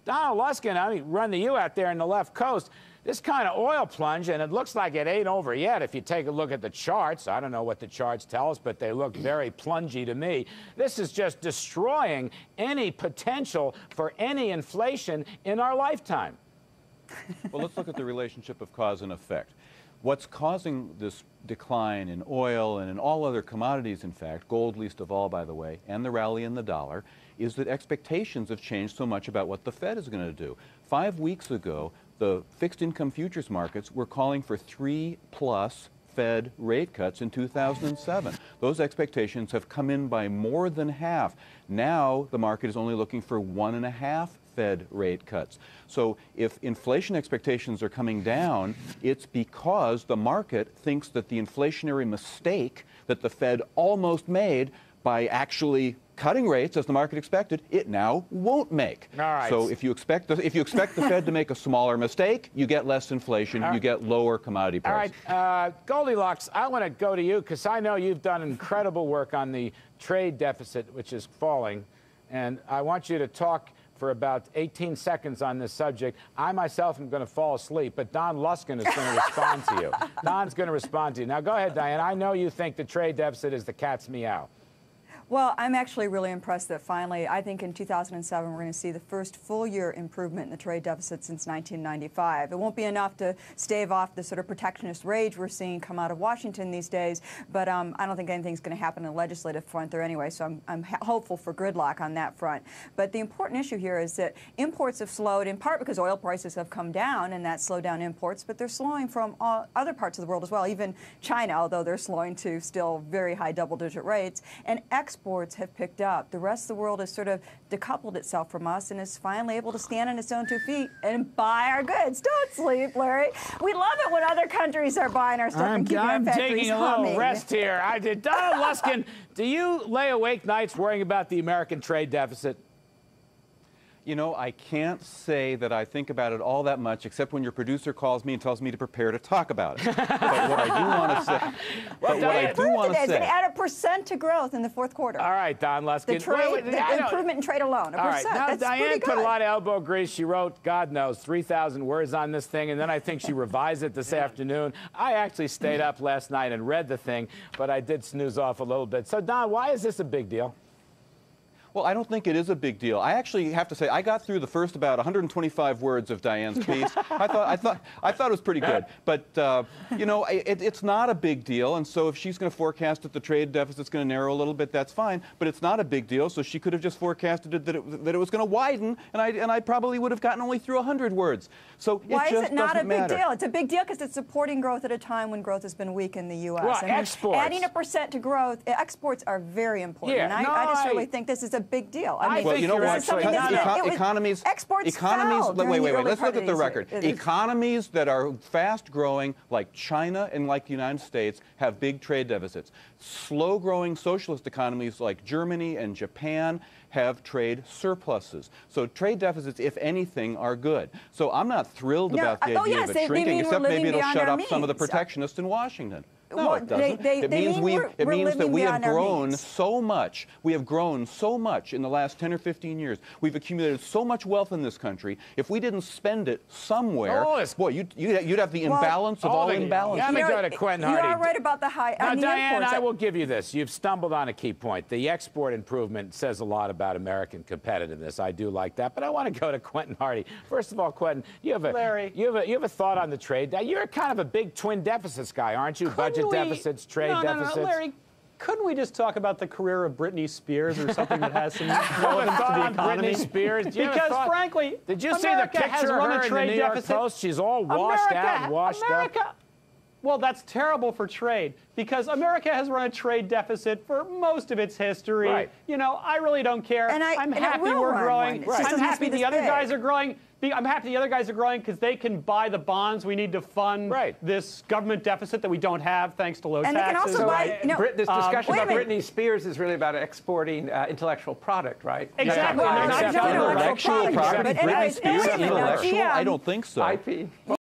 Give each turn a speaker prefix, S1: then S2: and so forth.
S1: Donald Luskin, I mean, run to you out there in the left coast. This kind of oil plunge, and it looks like it ain't over yet if you take a look at the charts. I don't know what the charts tell us, but they look very plungy to me. This is just destroying any potential for any inflation in our lifetime.
S2: Well, let's look at the relationship of cause and effect. What's causing this decline in oil and in all other commodities, in fact, gold least of all, by the way, and the rally in the dollar, is that expectations have changed so much about what the Fed is going to do. 5 weeks ago, the fixed income futures markets were calling for 3+ Fed rate cuts in 2007. Those expectations have come in by more than half. Now the market is only looking for 1.5 Fed rate cuts. So if inflation expectations are coming down, it's because the market thinks that the inflationary mistake that the Fed almost made by actually cutting rates, as the market expected, it now won't make.
S1: All right.
S2: So if you expect the Fed to make a smaller mistake, you get less inflation, you get lower commodity prices.
S1: All right, Goldilocks, I want to go to you because I know you've done incredible work on the trade deficit, which is falling, and I want you to talk for about 18 seconds on this subject. I myself am going to fall asleep, but Don Luskin is going to respond to you. Don's going to respond to you. Now, go ahead, Diane. I know you think the trade deficit is the cat's meow.
S3: Well, I'm actually really impressed that finally, I think in 2007, we're going to see the first full-year improvement in the trade deficit since 1995. It won't be enough to stave off the sort of protectionist rage we're seeing come out of Washington these days, but I don't think anything's going to happen in the legislative front there anyway, so I'm hopeful for gridlock on that front. But the important issue here is that imports have slowed, in part because oil prices have come down, and that slowed down imports, but they're slowing from other parts of the world as well, even China, although they're slowing to still very high double-digit rates, and exports have picked up. The rest of the world has sort of decoupled itself from us and is finally able to stand on its own 2 feet and buy our goods. Don't sleep, Larry. We love it when other countries are buying our stuff and keeping our factories
S1: I'm taking a little rest here. Donald Luskin, do you lay awake nights worrying about the American trade deficit?
S2: You know, I can't say that I think about it all that much, except when your producer calls me and tells me to prepare to talk about it. But what I do want to say,
S3: it's going to add 1% to growth in the fourth quarter.
S1: All right, Don Luskin.
S3: The improvement in trade alone, 1%.
S1: All right, now
S3: That's
S1: Diane put a lot of elbow grease. She wrote, God knows, 3,000 words on this thing, and then I think she revised it this afternoon. I actually stayed up last night and read the thing, but I did snooze off a little bit. So, Don, why is this a big deal?
S2: Well, I don't think it is a big deal. I actually have to say I got through the first about 125 words of Diane's piece. I thought it was pretty good. But you know, it's not a big deal. And so if she's going to forecast that the trade deficit's going to narrow a little bit, that's fine. But it's not a big deal. So she could have just forecasted that it was going to widen, and I probably would have gotten only through 100 words. So
S3: why is it not a big deal? It's a big deal because it's supporting growth at a time when growth has been weak in the U.S.
S1: Well, exports.
S3: Adding 1% to growth, exports are very important.
S1: Yeah,
S3: and I just really think this is a big deal. I mean,
S2: well, you know what? Economies.
S3: Exports
S2: wait. Let's look at the record. Economies that are fast-growing, like China and like the United States, have big trade deficits. Slow-growing socialist economies like Germany and Japan have trade surpluses. So trade deficits, if anything, are good. So I'm not thrilled about the idea of it shrinking, except maybe it'll shut up some of the protectionists in Washington. No, it doesn't. It means that we have grown so much. We have grown so much in the last 10 or 15 years. We've accumulated so much wealth in this country. If we didn't spend it somewhere, boy, you'd have the imbalance of all imbalances.
S1: Let me go to Quentin Hardy.
S3: You are right about the high.
S1: Now, Diane, I will give you this. You've stumbled on a key point. The export improvement says a lot about American competitiveness. I do like that. But I want to go to Quentin Hardy. First of all, Quentin, you have a thought on the trade. You're kind of a big twin deficits guy, aren't you? Budget deficits, trade deficits.
S4: No, Larry, couldn't we just talk about the career of Britney Spears or something that has some relevance to the economy?
S1: Britney Spears?
S4: Because frankly,
S1: did you see the picture of her in the New York Post? She's all washed out, washed up.
S4: Well, that's terrible for trade because America has run a trade deficit for most of its history.
S1: Right.
S4: You know, I really don't care.
S3: I'm
S4: happy we're growing. I'm happy the other guys are growing. I'm happy the other guys are growing because they can buy the bonds we need to fund this government deficit that we don't have thanks to low taxes.
S3: They can also buy,
S5: this discussion about Britney Spears is really about exporting intellectual product, right?
S4: Exactly.
S2: Intellectual property. Britney Spears intellectual? I don't think so.
S5: IP.